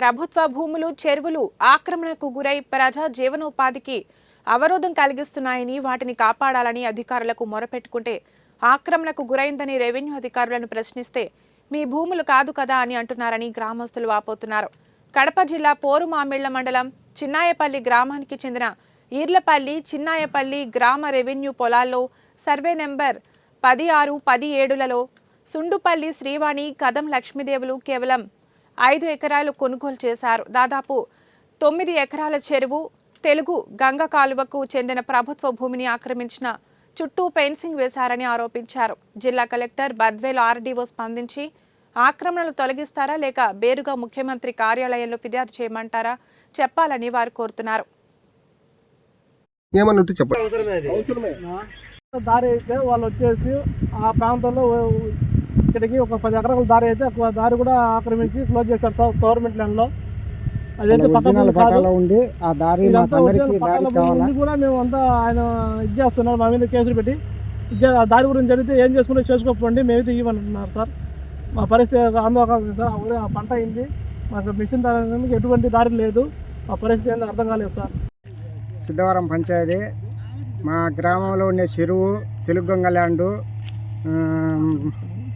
ప్రభుత్వ భూములు, చెరువులు ఆక్రమణకు గురై ప్రజా జీవనోపాధికి అవరోధం కలిగిస్తున్నాయని, వాటిని కాపాడాలని అధికారులకు మొరపెట్టుకుంటే ఆక్రమణకు గురైందని రెవెన్యూ అధికారులను ప్రశ్నిస్తే మీ భూములు కాదు కదా అని అంటున్నారని గ్రామస్తులు వాపోతున్నారు. కడప జిల్లా పోరుమామిళ్ల మండలం చిన్నాయపల్లి గ్రామానికి చెందిన ఈర్లపల్లి, చిన్నాయపల్లి గ్రామ రెవెన్యూ పొలాల్లో సర్వే నెంబర్ 16, 17లలో సుండుపల్లి శ్రీవాణి, కదం లక్ష్మీదేవులు కేవలం 5 ఎకరాలు కొనుగోలు చేశారు. దాదాపు 9 ఎకరాల చెరువు, తెలుగు గంగ కాలువకు చెందిన ప్రభుత్వ భూమిని ఆక్రమించిన చుట్టూ ఫెన్సింగ్ వేశారని ఆరోపించారు. జిల్లా కలెక్టర్ బద్వేల్ ఆర్డీఓ స్పందించి ఆక్రమణలు తొలగిస్తారా లేక బేరుగా ముఖ్యమంత్రి కార్యాలయంలో ఫిర్యాదు చేయమంటారా చెప్పాలని వారు కోరుతున్నారు. దారి అయితే వాళ్ళు వచ్చేసి ఆ ప్రాంతంలో ఇక్కడికి ఒక 10 ఎకరాల దారి అయితే దారి కూడా ఆక్రమించి క్లోజ్ చేశారు సార్ గవర్నమెంట్ ల్యాండ్ లో. అదైతే ఉండి ఆ దారి కూడా మేము అంతా ఆయన ఇది చేస్తున్నారు. మా మీద కేసులు పెట్టి దారి గురించి జరిగితే ఏం చేసుకుంటే చేసుకోకపోండి, మేమైతే ఇవ్వమంటున్నారు సార్. మా పరిస్థితి ఆందోళన సార్. ఆ పంట అయింది, మాకు మిషన్ దానికి ఎటువంటి దారి లేదు. మా పరిస్థితి ఏందో అర్థం కాలేదు సార్. సిద్ధవరం పంచాయతీ మా గ్రామంలో ఉండే చెరువు, తెలుగు గంగ ల్యాండు,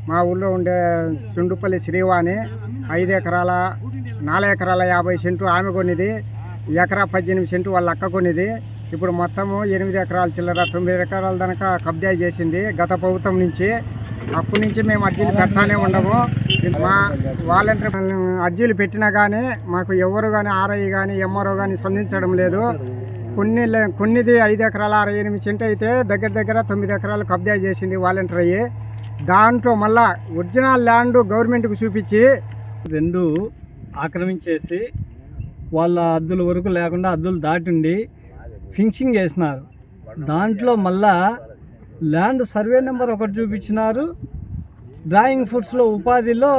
మా ఊళ్ళో ఉండే సుండుపల్లి శ్రీవాణి 5 ఎకరాల 4 ఎకరాల 50 సెంటు ఆమె కొనిది, ఎకరా 18 సెంటు వాళ్ళ అక్క కొనిది. ఇప్పుడు మొత్తము 8 ఎకరాల చిల్లర 9 ఎకరాల దాకా కబ్జా చేసింది గత ప్రభుత్వం నుంచి. అప్పటి నుంచి మేము అర్జీలు పెడతానే ఉండము. మా వాలంటీర్ అర్జీలు పెట్టినా కానీ మాకు ఎవరు కానీ ఆర్ఐ కానీ ఎంఆర్ఓ కానీ స్పందించడం లేదు. కొన్నిది 5 ఎకరాల 68 సెంటు అయితే దగ్గర 9 ఎకరాలు కబ్జా చేసింది వాలంటీర్ అయ్యి. దాంట్లో మళ్ళా ఒరిజినల్ ల్యాండ్ గవర్నమెంట్కి చూపించి 2 ఆక్రమించేసి వాళ్ళ అద్దుల వరకు లేకుండా అద్దులు దాటిండి ఫినిషింగ్ చేసినారు. దాంట్లో మళ్ళా ల్యాండ్ సర్వే నెంబర్ 1 చూపించినారు. డ్రాయింగ్ ఫుడ్స్లో ఉపాధిలో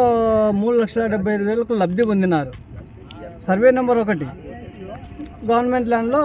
3,75,000 లబ్ధి పొందినారు. సర్వే నెంబర్ 1 గవర్నమెంట్ ల్యాండ్లో